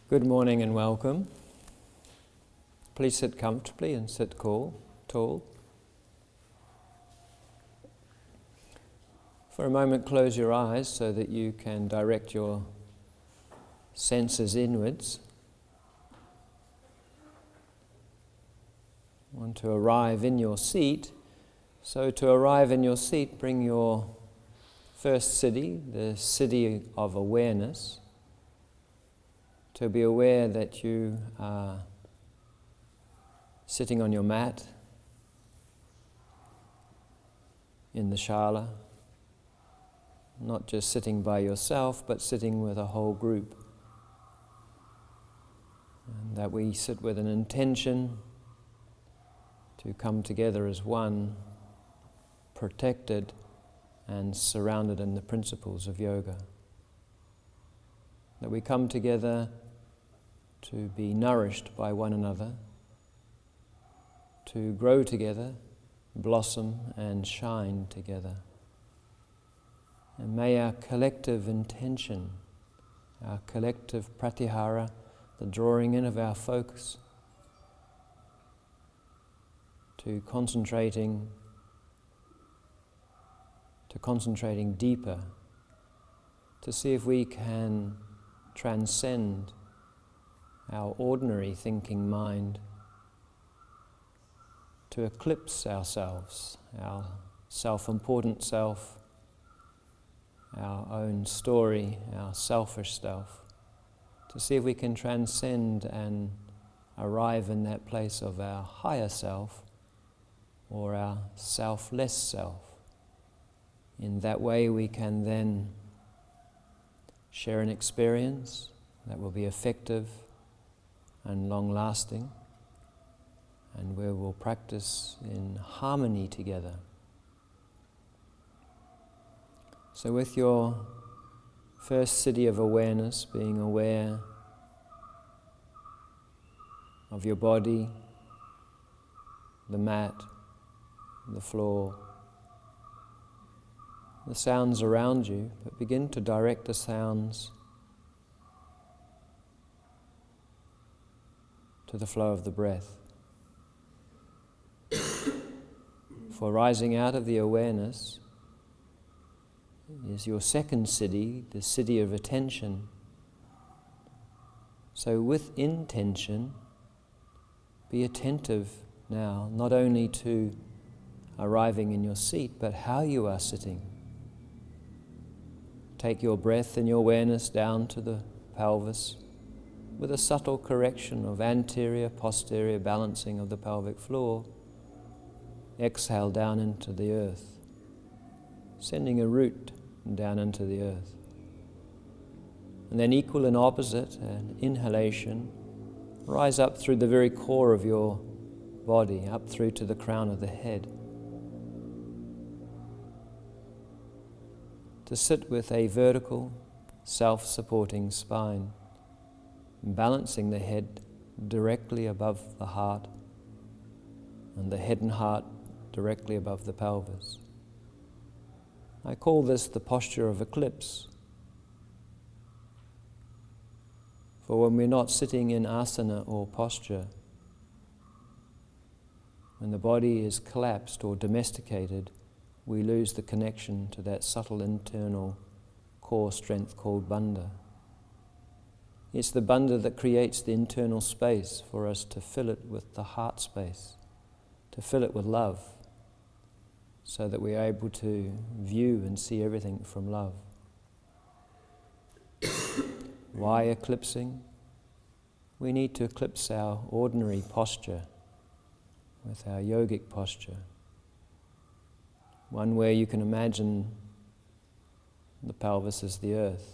Good morning and welcome. Please sit comfortably and sit tall. For a moment, close your eyes so that you can direct your senses inwards. Want to arrive in your seat. So to arrive in your seat, bring your first city, the city of awareness, to be aware that you are sitting on your mat in the shala, not just sitting by yourself, but sitting with a whole group. And that we sit with an intention to come together as one, protected and surrounded in the principles of yoga. That we come together to be nourished by one another, to grow together, blossom and shine together. And may our collective intention, our collective pratihara, the drawing in of our focus to concentrating deeper, to see if we can transcend our ordinary thinking mind, to eclipse ourselves, our self-important self, our own story, our selfish self, to see if we can transcend and arrive in that place of our higher self or our selfless self. In that way we can then share an experience that will be effective and long-lasting, and where we'll practice in harmony together. So with your first city of awareness, being aware of your body, the mat, the floor, the sounds around you, but begin to direct the sounds to the flow of the breath. For rising out of the awareness is your second city, the city of attention. So with intention, be attentive now, not only to arriving in your seat, but how you are sitting. Take your breath and your awareness down to the pelvis with a subtle correction of anterior, posterior balancing of the pelvic floor. Exhale down into the earth, sending a root down into the earth. And then equal and opposite, an inhalation, rise up through the very core of your body, up through to the crown of the head. To sit with a vertical, self-supporting spine, balancing the head directly above the heart, and the head and heart directly above the pelvis. I call this the posture of eclipse. For when we're not sitting in asana or posture, when the body is collapsed or domesticated, we lose the connection to that subtle internal core strength called bandha. It's the bandha that creates the internal space for us to fill it with the heart space, to fill it with love, so that we are able to view and see everything from love. Why eclipsing? We need to eclipse our ordinary posture with our yogic posture. One where you can imagine the pelvis as the earth,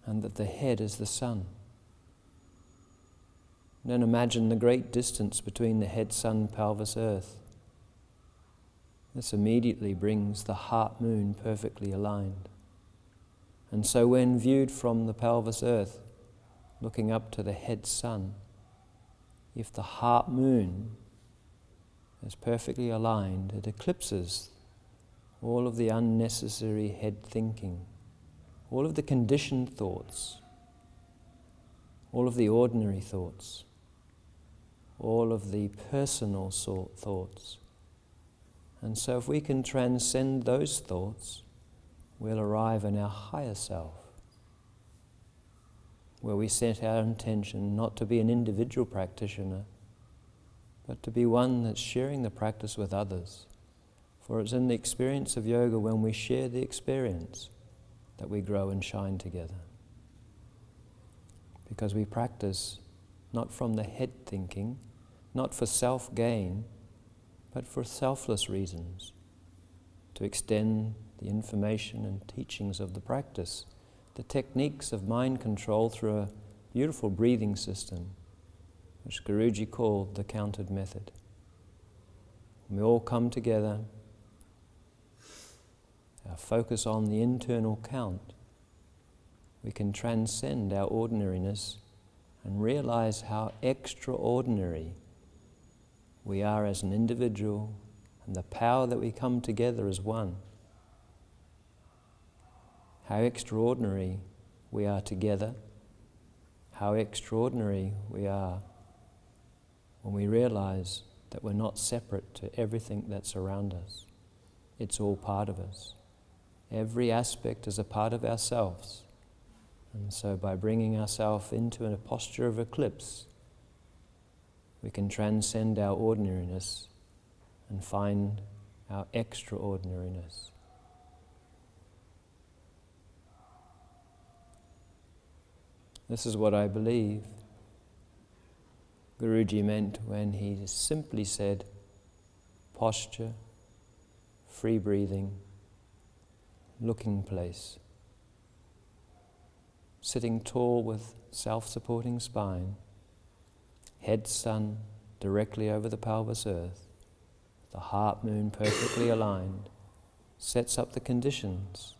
and that the head is the sun. Then imagine the great distance between the head, sun, pelvis, earth. This immediately brings the heart moon perfectly aligned. And so when viewed from the pelvis earth, looking up to the head sun, if the heart moon is perfectly aligned, it eclipses all of the unnecessary head thinking, all of the conditioned thoughts, all of the ordinary thoughts, all of the personal thoughts. And so if we can transcend those thoughts, we'll arrive in our higher self, where we set our intention not to be an individual practitioner, but to be one that's sharing the practice with others. For it's in the experience of yoga, when we share the experience, that we grow and shine together. Because we practice not from the head thinking, not for self-gain, but for selfless reasons, to extend the information and teachings of the practice, the techniques of mind control through a beautiful breathing system, which Guruji called the counted method. We all come together, our focus on the internal count, we can transcend our ordinariness and realize how extraordinary we are as an individual, and the power that we come together as one. How extraordinary we are together, how extraordinary we are when we realize that we're not separate to everything that's around us. It's all part of us. Every aspect is a part of ourselves. And so by bringing ourselves into a posture of eclipse, we can transcend our ordinariness and find our extraordinariness. This is what I believe Guruji meant when he simply said, posture, free breathing, looking place, sitting tall with self-supporting spine, head sun directly over the pelvis earth, the heart moon perfectly aligned, sets up the conditions,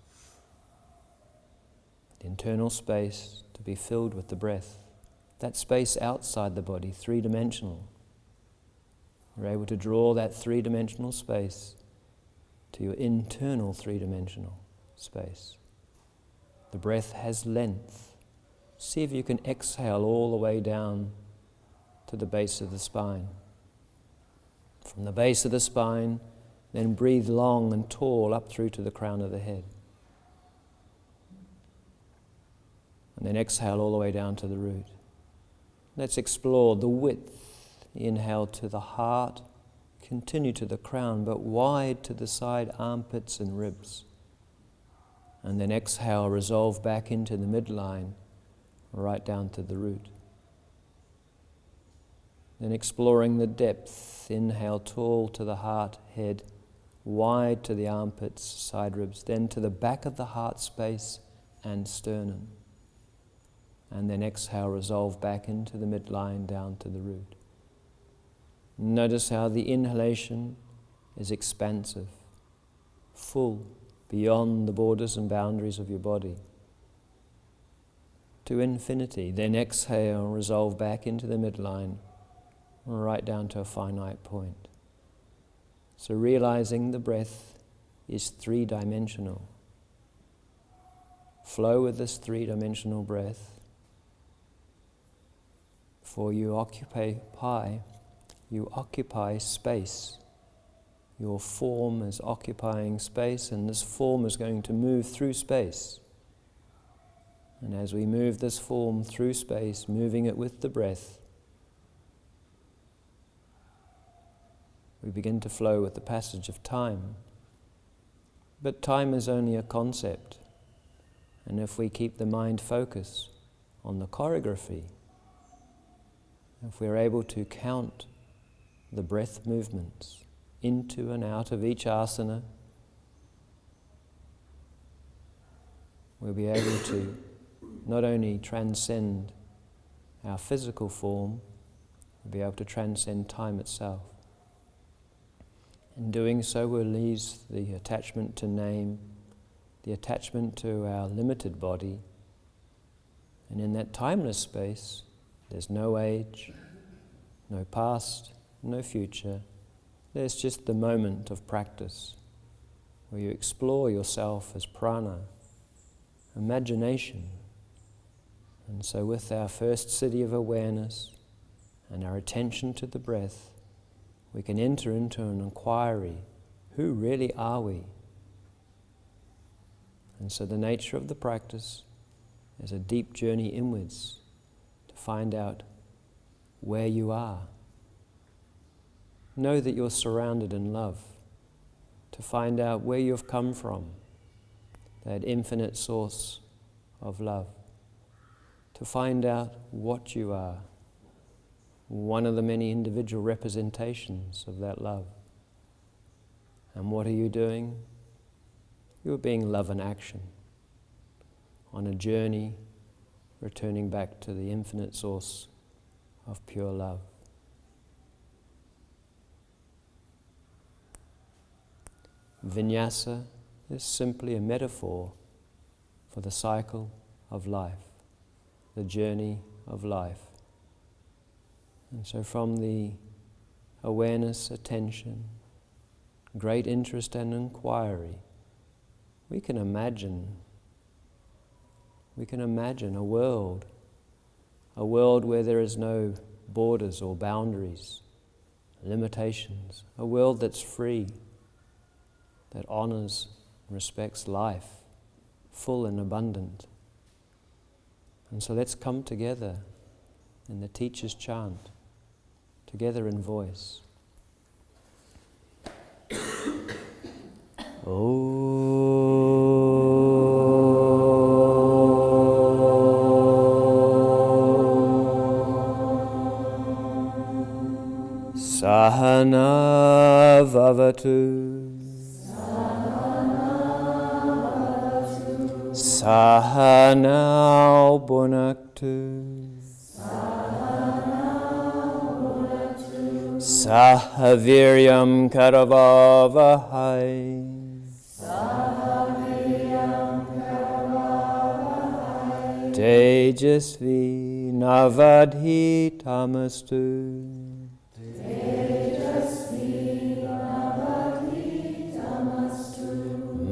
the internal space to be filled with the breath, that space outside the body, three-dimensional. You're able to draw that three-dimensional space to your internal three-dimensional space. The breath has length. See if you can exhale all the way down to the base of the spine. From the base of the spine, then breathe long and tall up through to the crown of the head. And then exhale all the way down to the root. Let's explore the width. Inhale to the heart, continue to the crown, but wide to the side armpits and ribs. And then exhale, resolve back into the midline, right down to the root. Then exploring the depth, inhale tall to the heart, head, wide to the armpits, side ribs, then to the back of the heart space and sternum. And then exhale, resolve back into the midline, down to the root. Notice how the inhalation is expansive, full, beyond the borders and boundaries of your body, to infinity. Then exhale, resolve back into the midline, right down to a finite point. So realizing the breath is three-dimensional. Flow with this three-dimensional breath, for you occupy space. Your form is occupying space, and this form is going to move through space. And as we move this form through space, moving it with the breath, we begin to flow with the passage of time. But time is only a concept. And if we keep the mind focused on the choreography, if we're able to count the breath movements into and out of each asana, we'll be able to not only transcend our physical form, we'll be able to transcend time itself. In doing so, we'll lose the attachment to name, the attachment to our limited body, and in that timeless space, there's no age, no past, no future. There's just the moment of practice where you explore yourself as prana, imagination, And so with our first city of awareness and our attention to the breath, we can enter into an inquiry. Who really are we? And so the nature of the practice is a deep journey inwards to find out where you are. Know that you're surrounded in love, to find out where you've come from, that infinite source of love, to find out what you are, one of the many individual representations of that love. And what are you doing? You're being love in action, on a journey returning back to the infinite source of pure love. Vinyasa is simply a metaphor for the cycle of life, the journey of life. And so from the awareness, attention, great interest and inquiry, we can imagine a world where there is no borders or boundaries, limitations, a world that's free, that honors and respects life, full and abundant. And so let's come together in the teacher's chant, together in voice. Sahana Vavatu Sahanau Bhunaktu Sahaviryam Karavavahai Tejasvi Navadhi Tamastu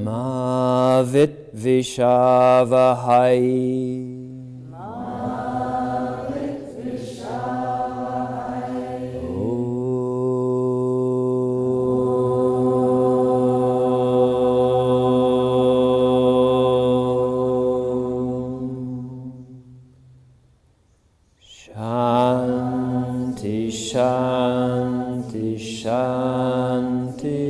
Mavit Vishavahai Shanti, Shanti, Shanti.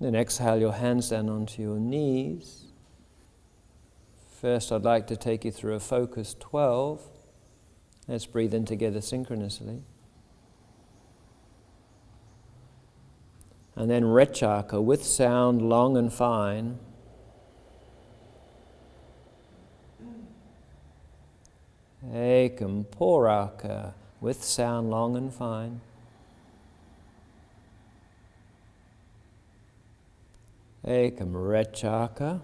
Then exhale your hands down onto your knees. First, I'd like to take you through a focus 12. Let's breathe in together synchronously. And then Rechaka with sound long and fine. Ekam Poraka with sound long and fine. Ekam Rechaka.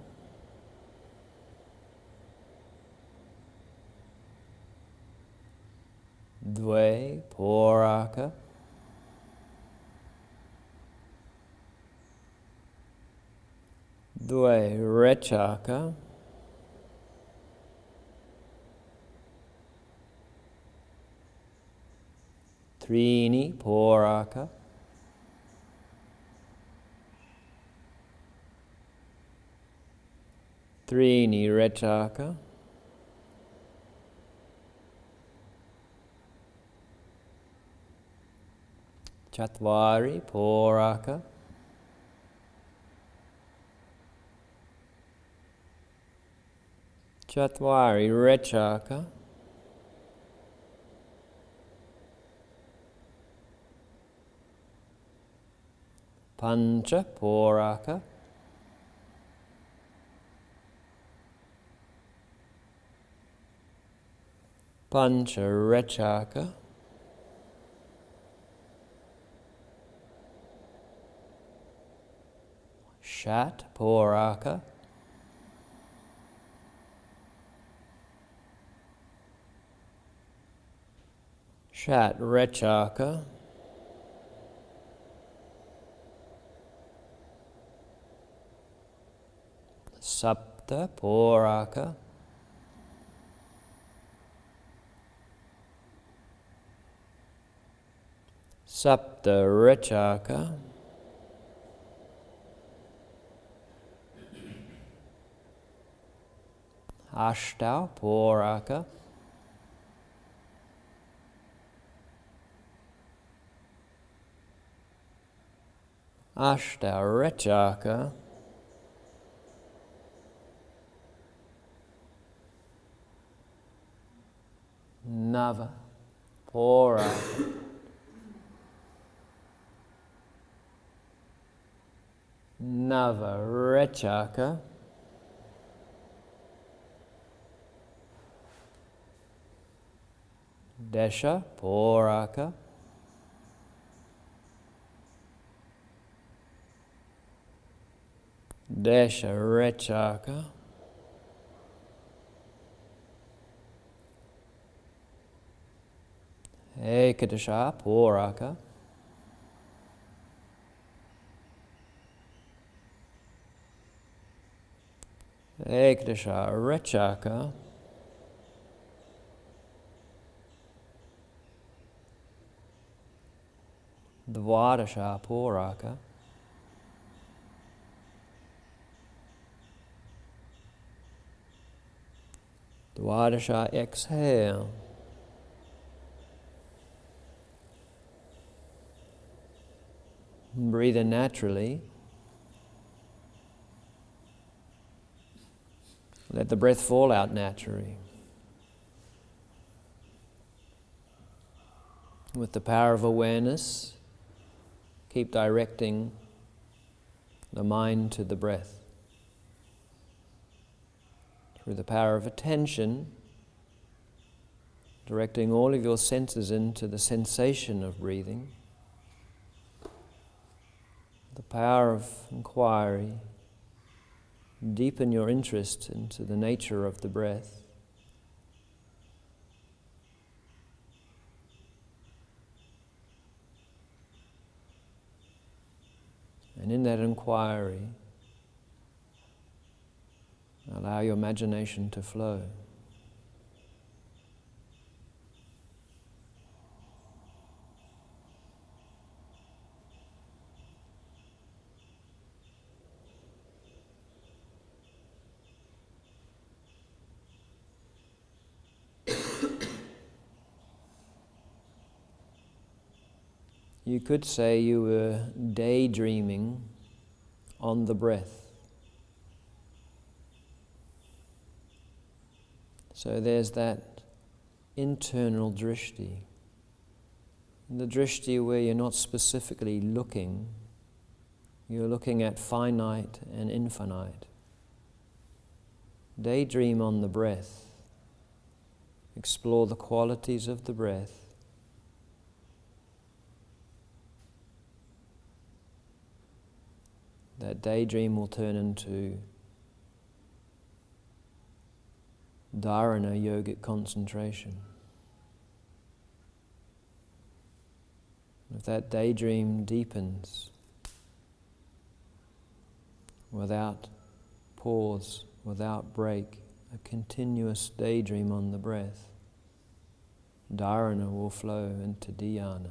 Dve Poraka. Dve Rechaka. Trini Poraka. Trini Rechaka. Chatvari Poraka. Chatvari Rechaka. Pancha Poraka. Pancha Rechaka. Shat Poraka. Shat Rechaka. Sapta Poraka, Sapta Rechaka, Ashta Poraka, Ashta Rechaka, Nava Poraka, Nava Rechaka, Desha Poraka, Desha Rechaka, Ekadasha Poraka, Ekadasha Rechaka, Dvadasha Poraka, Dvadasha exhale, breathe in naturally. Let the breath fall out naturally. With the power of awareness, keep directing the mind to the breath. Through the power of attention, directing all of your senses into the sensation of breathing. The power of inquiry, deepen your interest into the nature of the breath. And in that inquiry, allow your imagination to flow. You could say you were daydreaming on the breath. So there's that internal drishti. The drishti where you're not specifically looking, you're looking at finite and infinite. Daydream on the breath. Explore the qualities of the breath. That daydream will turn into dharana yogic concentration. If that daydream deepens without pause, without break, a continuous daydream on the breath, dharana will flow into dhyana.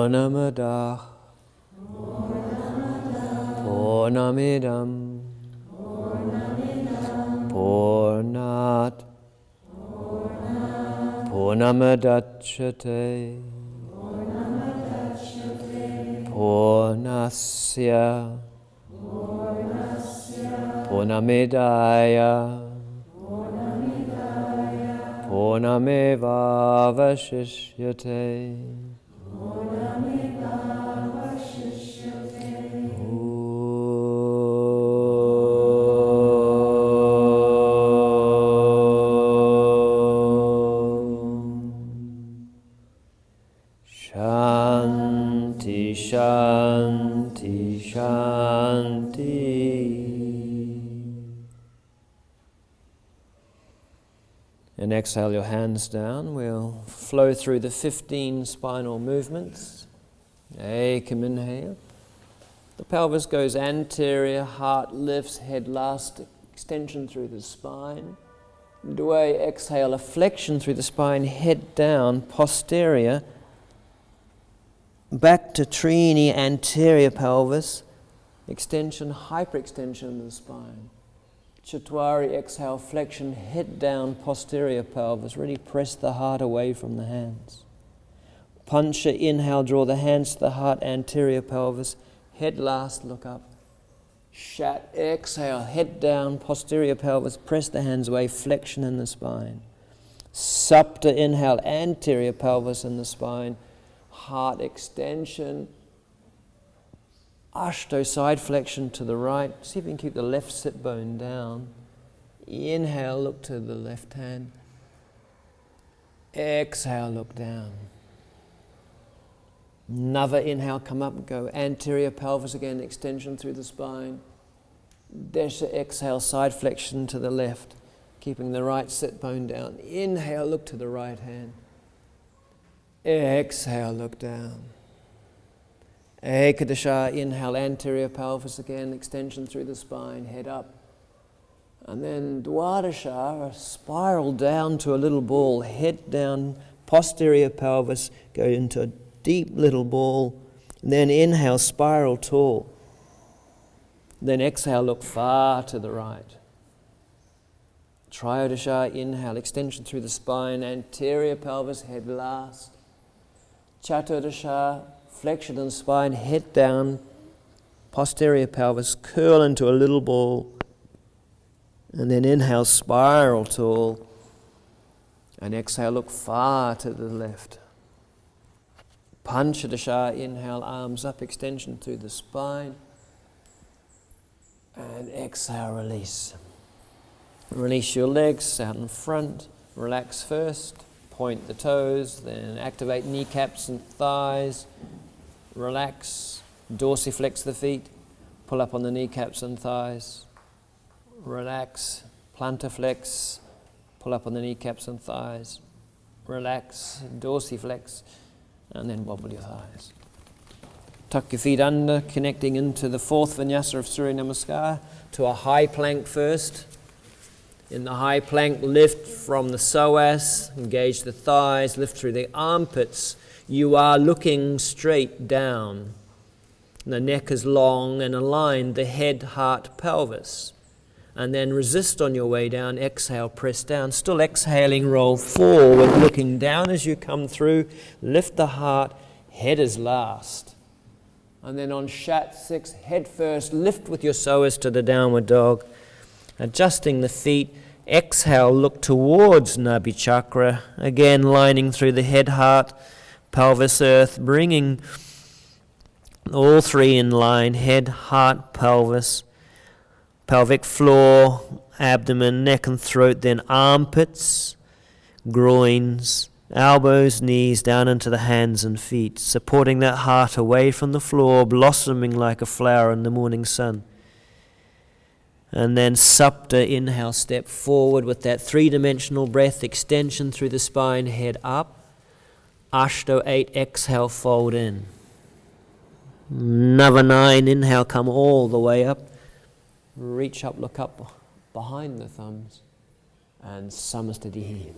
Purnamada Purnamidam Purnat Purnamadachyate Purnasya Purnamidaya Purnameva Vashishyate Shanti, Shanti, Shanti. And exhale your hands down. We'll flow through the 15 spinal movements. Ekam inhale. The pelvis goes anterior, heart lifts, head last, extension through the spine. Dway, exhale, a flexion through the spine, head down, posterior. Back to Trini, anterior pelvis, extension, hyperextension of the spine. Chatwari, exhale, flexion, head down, posterior pelvis. Really press the heart away from the hands. Pancha, inhale, draw the hands to the heart, anterior pelvis. Head last, look up. Shat, exhale, head down, posterior pelvis. Press the hands away, flexion in the spine. Sapta, inhale, anterior pelvis in the spine. Heart extension. Ashto, side flexion to the right. See if you can keep the left sit bone down. Inhale, look to the left hand. Exhale, look down. Another inhale, come up and go. Anterior pelvis again, extension through the spine. Desha, exhale, side flexion to the left. Keeping the right sit bone down. Inhale, look to the right hand. Exhale, look down. Ekadasha, inhale, anterior pelvis again, extension through the spine, head up. And then Dwadasha, spiral down to a little ball, head down, posterior pelvis, go into a deep little ball. And then inhale, spiral tall. Then exhale, look far to the right. Triodasha, inhale, extension through the spine, anterior pelvis, head last. Chaturdasha, flexion in the spine, head down, posterior pelvis, curl into a little ball. And then inhale, spiral tall. And exhale, look far to the left. Panchadasha, inhale, arms up, extension through the spine. And exhale, release. Release your legs out in front. Relax first. Point the toes, then activate kneecaps and thighs. Relax. Dorsiflex the feet. Pull up on the kneecaps and thighs. Relax. Plantarflex. Pull up on the kneecaps and thighs. Relax. Dorsiflex. And then wobble your thighs. Tuck your feet under, connecting into the fourth vinyasa of Surya Namaskar, to a high plank first. In the high plank, lift from the psoas, engage the thighs, lift through the armpits. You are looking straight down. The neck is long and aligned, the head, heart, pelvis. And then resist on your way down, exhale, press down. Still exhaling, roll forward, looking down as you come through. Lift the heart, head is last. And then on Shat 6, head first, lift with your psoas to the downward dog. Adjusting the feet, exhale, look towards Nabhi Chakra. Again, lining through the head, heart, pelvis, earth, bringing all three in line, head, heart, pelvis, pelvic floor, abdomen, neck and throat, then armpits, groins, elbows, knees, down into the hands and feet, supporting that heart away from the floor, blossoming like a flower in the morning sun. And then Sapta, inhale, step forward with that three-dimensional breath, extension through the spine, head up. Ashto 8, exhale, fold in. Nava 9, inhale, come all the way up. Reach up, look up behind the thumbs. And Samastitihi.